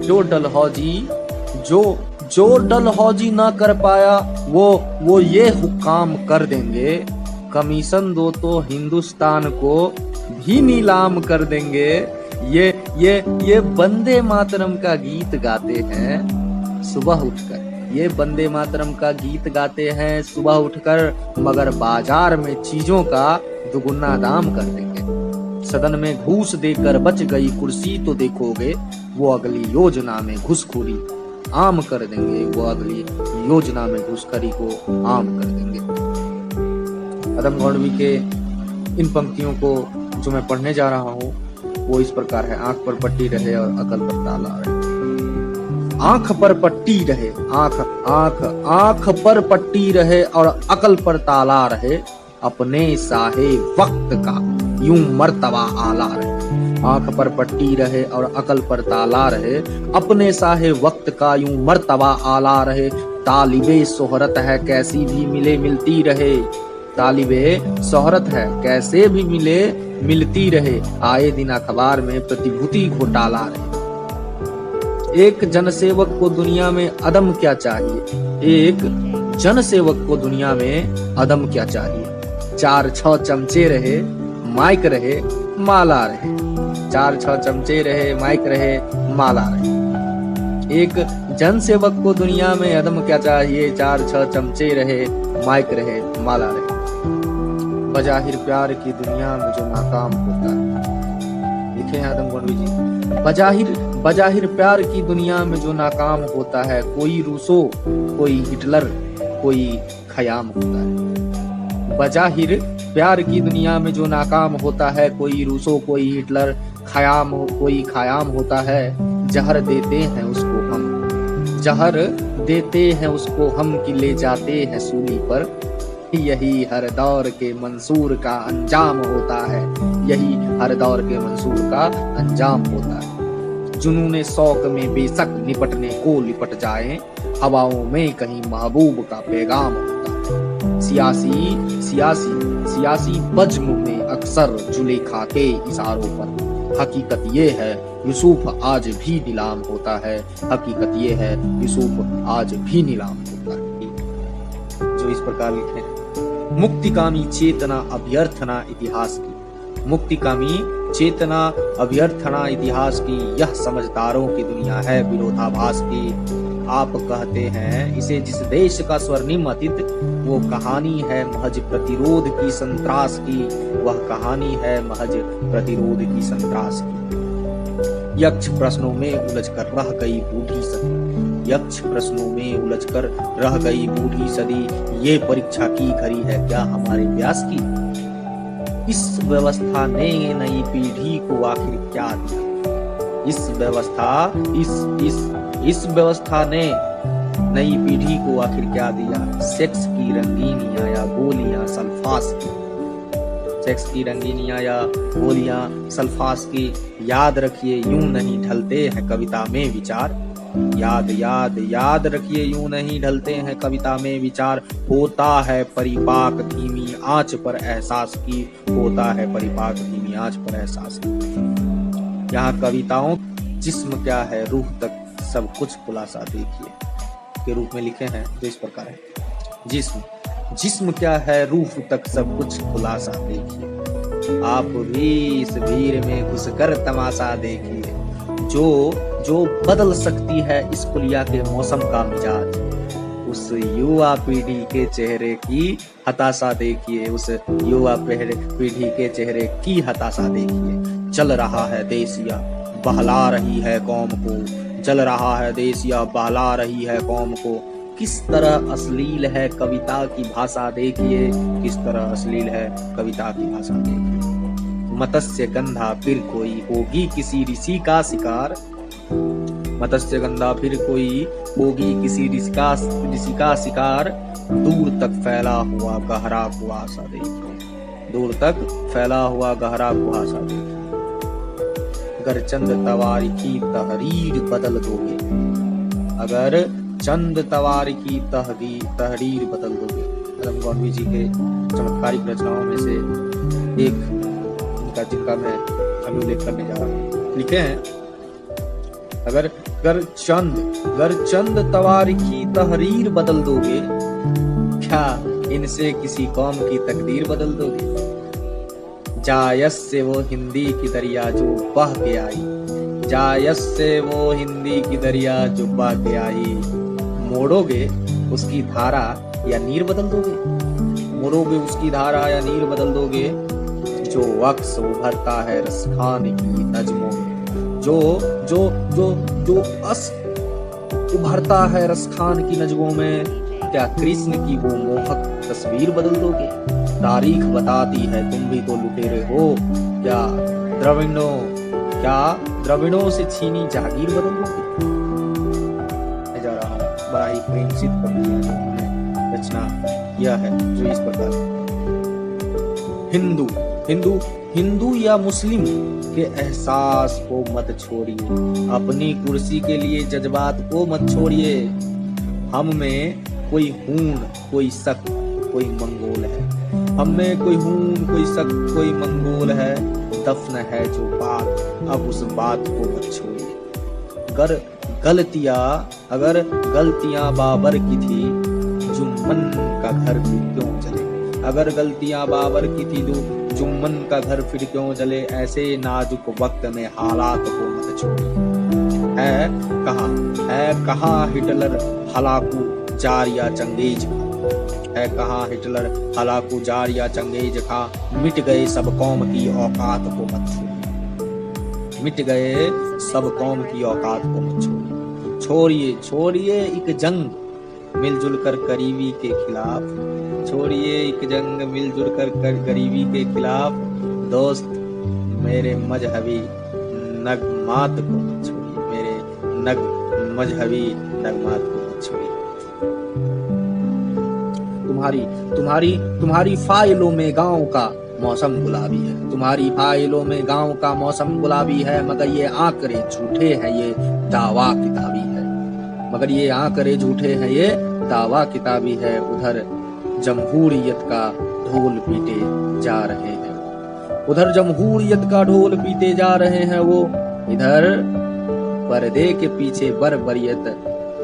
जो डलहौजी जो डलहौजी ना कर पाया वो ये हुक्म कर देंगे, कमीशन दो तो हिंदुस्तान को भी नीलाम कर देंगे। ये वंदे मातरम का गीत गाते हैं सुबह उठकर, ये वंदे मातरम का गीत गाते हैं सुबह उठकर, मगर बाजार में चीजों का दुगुना दाम कर देंगे। सदन में घूस देकर बच गई कुर्सी तो देखोगे, वो अगली योजना में घुसखोरी आम कर देंगे, वो अगली योजना में घुसखोरी को आम कर देंगे। अदम गौड़वी के इन पंक्तियों को जो मैं पढ़ने जा रहा हूँ वो इस प्रकार है। आंख पर पट्टी रहे और अकल पर ताला रहे। आंख पर पट्टी रहे, आंख पर पट्टी रहे और अकल पर ताला रहे, अपने साहे वक्त का यूं मर्तबा आला रहे। आंख पर पट्टी रहे और अकल पर ताला रहे, अपने साहे वक्त का यूं मर्तबा आला रहे। तालिबे शोहरत है कैसी भी मिले मिलती रहे, तालिबे शोहरत है कैसे भी मिले मिलती रहे, आए दिन अखबार में प्रतिभूति घोटाला रहे। एक जनसेवक को दुनिया में अदम क्या चाहिए, एक जनसेवक को दुनिया में अदम क्या चाहिए। 4-6 चमचे रहे माइक रहे माला रहे, 4-6 चमचे रहे माइक रहे माला रहे। एक जनसेवक को दुनिया में अदम क्या चाहिए, 4-6 चमचे रहे माइक रहे माला रहे। बजाहिर प्यार की दुनिया में जो नाकाम होता है, लिखे हैं आदम गौड़वी जी, बजाहिर प्यार की दुनिया में जो नाकाम होता है, कोई रूसो कोई हिटलर कोई खयाम होता है। बजाहिर प्यार की दुनिया में जो नाकाम होता है, कोई रूसो कोई हिटलर कोई खयाम होता है। जहर देते हैं उसको हम, जहर देते हैं उसको हम कि ले जाते हैं सूली पर, यही हर दौर के मंसूर का अंजाम होता है, यही हर दौर के मंसूर का अंजाम होता है। जुनूने शौक में बेशक निपटने को लिपट जाए, हवाओं में कहीं महबूब का पैगाम होता है। सियासी बज्म में अक्सर जुलेखा के इशारों पर, हकीकत ये है यूसुफ आज भी नीलाम होता है, हकीकत ये है यूसुफ आज भी नीलाम होता है। जो इस प्रकार लिखे, मुक्तिकामी चेतना अभ्यर्थना इतिहास की, मुक्तिकामी चेतना अभ्यर्थना इतिहास की, यह समझदारों की दुनिया है विरोधाभास की। आप कहते हैं इसे जिस देश का स्वर्णिम अतीत, वो कहानी है महज प्रतिरोध की संत्रास की, वह कहानी है महज प्रतिरोध की संत्रास की। यक्ष प्रश्नों में उलझ कर रह गई बूढ़ी सदी, यक्ष प्रश्नों में उलझ कर रह गई बूढ़ी सदी, ये परीक्षा की घड़ी है क्या हमारे व्यास की। इस व्यवस्था ने नई पीढ़ी को आखिर क्या दिया, इस व्यवस्था ने नई पीढ़ी को आखिर क्या दिया। सेक्स की रंगीनियां या गोलियां सल्फास की, सेक्स की रंगीनियां या गोलियां सल्फास की, याद रखिए यूं नहीं ढलते हैं कविता में विचार, याद रखिए यूं नहीं ढलते हैं कविता में विचार। होता है परिपाक धीमी आंच पर एहसास की, होता है परिपाक धीमी आंच पर एहसास की। यहाँ कविताओं जिस्म क्या है रूह तक सब कुछ खुलासा देखिए के रूप में लिखे हैं। तो इस प्रकार है, जिस्म क्या है रूह तक सब कुछ खुलासा देखिए, आप भी इस भीड़ में घुसकर तमाशा देखिए। जो बदल सकती है इस कुलिया के मौसम का मिजाज, उस युवा पीढ़ी के चेहरे की हताशा देखिए, उस युवा पीढ़ी के चेहरे की हताशा देखिए। चल रहा है देसिया बहला रही है कौम को, चल रहा है देसिया बहला रही है कौम को। किस तरह अश्लील है कविता की भाषा देखिए, किस तरह अश्लील है कविता की भाषा देखिए। मत्स्य गंधा फिर कोई होगी किसी ऋषि का शिकार, मत्स्य गंधा फिर कोई होगी किसी ऋषि का शिकार। दूर तक फैला हुआ गहरा कुआसा देखिए, दूर तक फैला हुआ गहरा कुआसा देखिए। अगर चंद तवारी की तहरीर बदल दोगे, अगर चंद तवारी की तहरीर बदल दोगे। आदम गौड़वी जी के चमत्कारिक रचनाओं में से एक जिनका मैं अभी उल्लेख करने जा रहा हूँ। लिखे हैं अगर चंद तवारीखी तहरीर बदल दोगे, क्या इनसे किसी कौम की तकदीर बदल दोगे? जायस से वो हिंदी की दरिया जो बह के आई, जायस से वो हिंदी की दरिया जो बह के आई, मोड़ोगे उसकी धारा या नीर बदल दोगे? मोड़ोगे उसकी धारा या नीर बदल दोगे? जो अक्स उभरता है रसखान की नज्मों में, जो अस उभरता है रसखान की नज्मों में, क्या कृष्ण की वो मोहक तस्वीर बदल दोगे? तारीख बताती है तुम भी तो लुटेरे हो, क्या द्रविड़ों से छीनी जागीर बदल दोगे? मैं जा रहा हूँ, बड़ा ही प्रेमसित कविता जो उन्होंने रचना किया है, जो इस प्रकार हिंदू या मुस्लिम के एहसास को मत छोड़िए, अपनी कुर्सी के लिए जज्बात को मत छोड़िए। हम में कोई हून, कोई शक, कोई मंगोल है, हम में कोई हून, कोई शक, कोई मंगोल है, दफन है जो बात, अब उस बात को मत छोड़िए। अगर गलतियां बाबर की थी, जुम्मन का घर फिर क्यों जले? अगर गलतियां बाबर की थी, जुम्मन का घर फिर क्यों जले? ऐसे नाजुक वक्त में हालात को मत छोड़िए। है कहाँ हिटलर हलाकू जार या चंगेज खा? है कहाँ हिटलर हलाकू जार या चंगेज खा? मिट गए सब कौम की औकात को मत छोड़िए, मिट गए सब कौम की औकात को मत छोड़िए। छोड़िए एक जंग मिलजुल कर गरीबी के खिलाफ, छोड़िए एक जंग मिलजुल कर गरीबी के खिलाफ। दोस्त मेरे मजहबी नगमात को मत छोड़िए, मेरे मजहबी नगमात को मत छोड़िए। तुम्हारी फाइलों में गांव का मौसम गुलाबी है, तुम्हारी फाइलों में गांव का मौसम गुलाबी है, मगर ये आंकड़े झूठे हैं, ये दावा किताबी है, मगर ये आंकड़े झूठे हैं, ये दावा किताबी है। उधर जमहूरियत का ढोल पीटे जा रहे हैं, उधर जमहूरियत का ढोल पीटे जा रहे हैं वो, इधर पर्दे के पीछे बरबरियत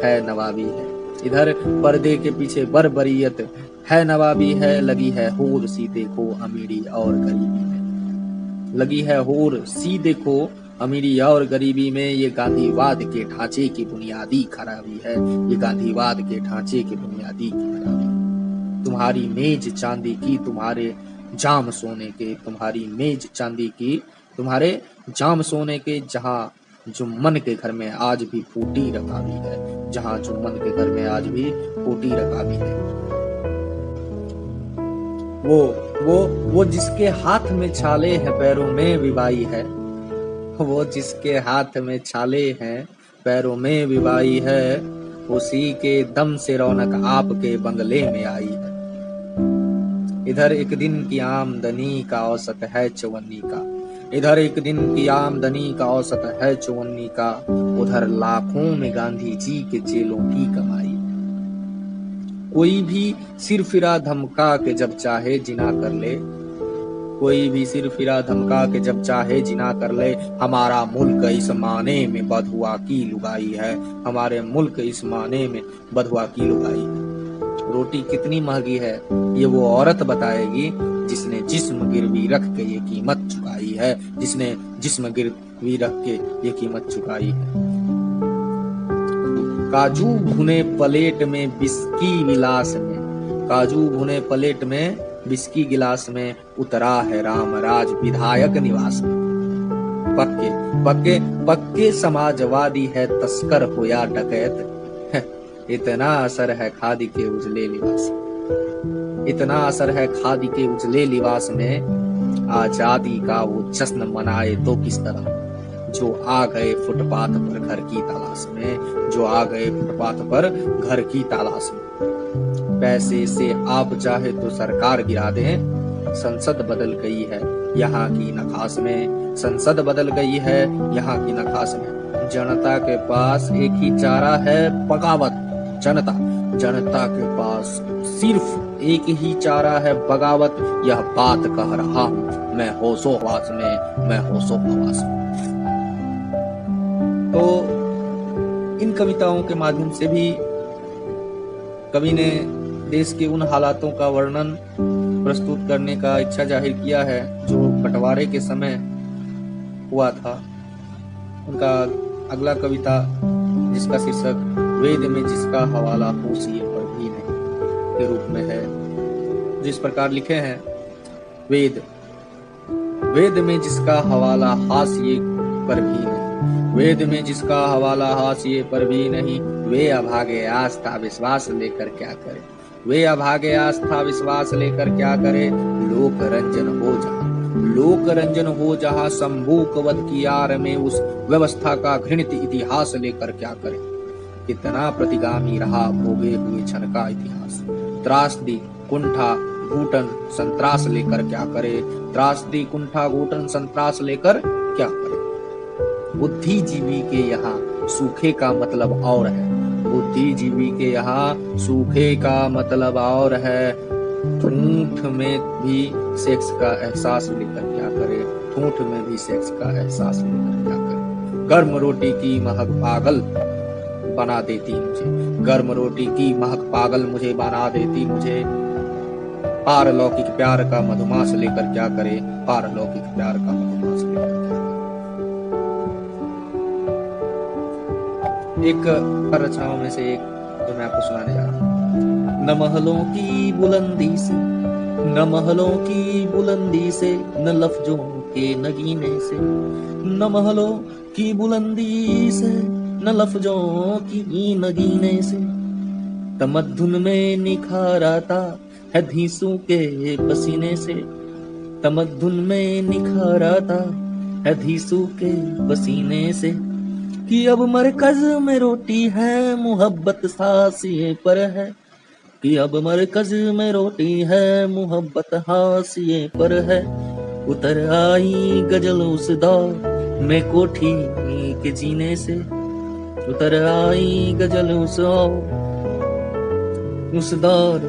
है नवाबी है, इधर पर्दे के पीछे बरबरियत है नवाबी है। लगी है होर सी देखो अमीरी और गरीबी में, लगी है होर सी देखो अमीरी और गरीबी में। ये गांधीवाद के ढांचे की बुनियादी खराबी है, ये गांधीवाद के ढांचे की बुनियादी खराबी। तुम्हारी मेज चांदी की तुम्हारे जाम सोने के, तुम्हारी मेज चांदी की तुम्हारे जाम सोने के, जहां जुम्मन के घर में आज भी फूटी रकाबी है, जहां जुम्मन के घर में आज भी फूटी रकाबी है। वो जिसके हाथ में छाले हैं पैरों में विवाई है, वो जिसके हाथ में छाले हैं पैरों में विवाई है, उसी के दम से रौनक आपके बंगले में आई है। इधर एक दिन की आमदनी का औसत है 54 का, इधर एक दिन की आमदनी का औसत है 54 का, उधर लाखों में गांधी जी के जेलों की कमाई। कोई भी सिर फिरा धमका के जब चाहे जिना कर ले, कोई भी सिर फिरा धमका के जब चाहे जिना कर ले। हमारा मुल्क इस माने में बधुआ की लुगाई है, हमारे मुल्क इस माने में बधुआ की लुगाई है। रोटी कितनी महंगी है ये वो औरत बताएगी जिसने जिस्म गिरवी रख के ये कीमत चुकाई है, जिसने जिस्म गिरवी रख के ये कीमत चुकाई है। काजू भुने प्लेट में बिस्की गिलास में, काजू भुने प्लेट में बिस्की गिलास में, उतरा है रामराज विधायक निवास में। पक्के पक्के पक्के समाजवादी है तस्कर हो या डकैत, इतना असर है खादी के उजले लिबास, इतना असर है खादी के उजले लिबास में। आजादी का वो जश्न मनाए तो किस तरह, जो आ गए फुटपाथ पर घर की तलाश में, जो आ गए फुटपाथ पर घर की तलाश में। पैसे से आप चाहे तो सरकार गिरा दें, संसद बदल गई है यहाँ की नखास में, संसद बदल गई है यहाँ की नखास में। जनता के पास एक ही चारा है बगावत, जनता के पास सिर्फ एक ही चारा है बगावत। यह बात कह रहा हूँ मैं होशो हवास में, मैं होशो हवास में। तो कविताओं के माध्यम से भी कवि ने देश के उन हालातों का वर्णन प्रस्तुत करने का इच्छा जाहिर किया है जो बंटवारे के समय हुआ था। उनका अगला कविता जिसका शीर्षक वेद में जिसका हवाला होशिये पर भी नहीं के रूप में है, जिस प्रकार लिखे हैं। वेद में जिसका हवाला हाशिये पर भी नहीं, वेद में जिसका हवाला हाशिये पर भी नहीं, वे अभागे आस्था विश्वास लेकर क्या करे, वे अभागे आस्था विश्वास लेकर क्या करे। लोक रंजन हो जहाँ शंभूक वध की आड़ में उस व्यवस्था का घृणित इतिहास लेकर क्या करे। कितना प्रतिगामी रहा भोगे हुए क्षण का इतिहास, त्रासदी कुंठा घूटन संत्रास लेकर क्या करे, त्रासदी कुंठा घूटन संत्रास लेकर क्या करे। बुद्धिजीवी के यहाँ सूखे का मतलब और है, बुद्धिजीवी के यहाँ सूखे का मतलब और है। ठूंठ में भी सेक्स का एहसास लेकर क्या करे, ठूंठ में भी सेक्स का एहसास लेकर क्या करे। गर्म रोटी की महक पागल बना देती मुझे, गर्म रोटी की महक पागल मुझे बना देती मुझे। पारलौकिक प्यार का मधुमास लेकर क्या करे, पारलौकिक प्यार का मधुमास लेकर क्या करे। एक रचनाओं में से एक जो मैं आपको सुनाने जा रहा हूँ। न महलों की बुलंदी से, न महलों की बुलंदी से, न लफ्जों के नगीने से, न महलों की बुलंदी से, न लफ्जों की नगीने से। तमद्दुन में निखार आता है धीसों के पसीने से, तमद्दुन में निखार आता है धीसों के पसीने से। कि अब मरकज में रोटी है मुहब्बत हाशिये पर है, कि अब मरकज में रोटी है मुहब्बत हाशिये पर है। उतर आई गजल उस दौर में कोठी के जीने से, उतर आई गजल उस दौर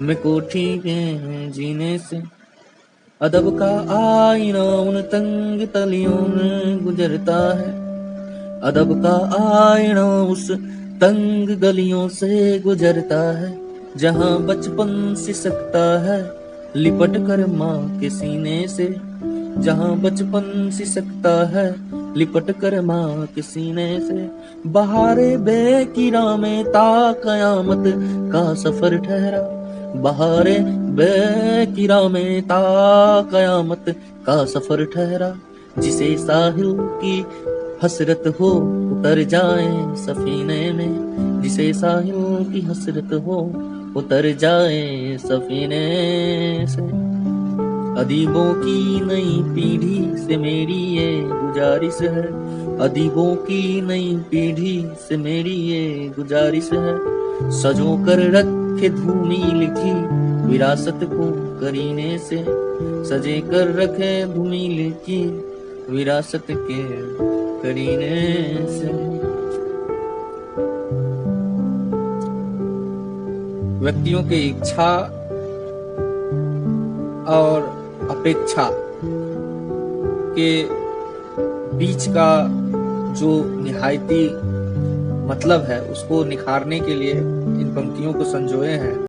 में कोठी के जीने से। अदब का आईना उन तंग तलियों में गुजरता है, अदब का आईना उस तंग गलियों से गुजरता है। जहाँ बचपन सिसकता है लिपट कर माँ के सीने से, जहाँ बचपन सिसकता है लिपट कर माँ के सीने से। बहारे बेकिरा में ता कयामत का सफर ठहरा, बहारे बेकिरा में ता कयामत का सफर ठहरा। जिसे साहिल की हसरत हो उतर जाए सफीने में, जिसे साहिल की हसरत हो उतर जाए सफीने से। अदीबों की नई पीढ़ी से मेरी ये गुजारिश है, अदीबों की नई पीढ़ी से मेरी ये गुजारिश है। सजो कर रखे धूमिल की विरासत को करीने से, सजे कर रखे धूमिल की विरासत के करीने से। व्यक्तियों की इच्छा और अपेक्षा के बीच का जो निहायती मतलब है उसको निखारने के लिए इन पंक्तियों को संजोए हैं।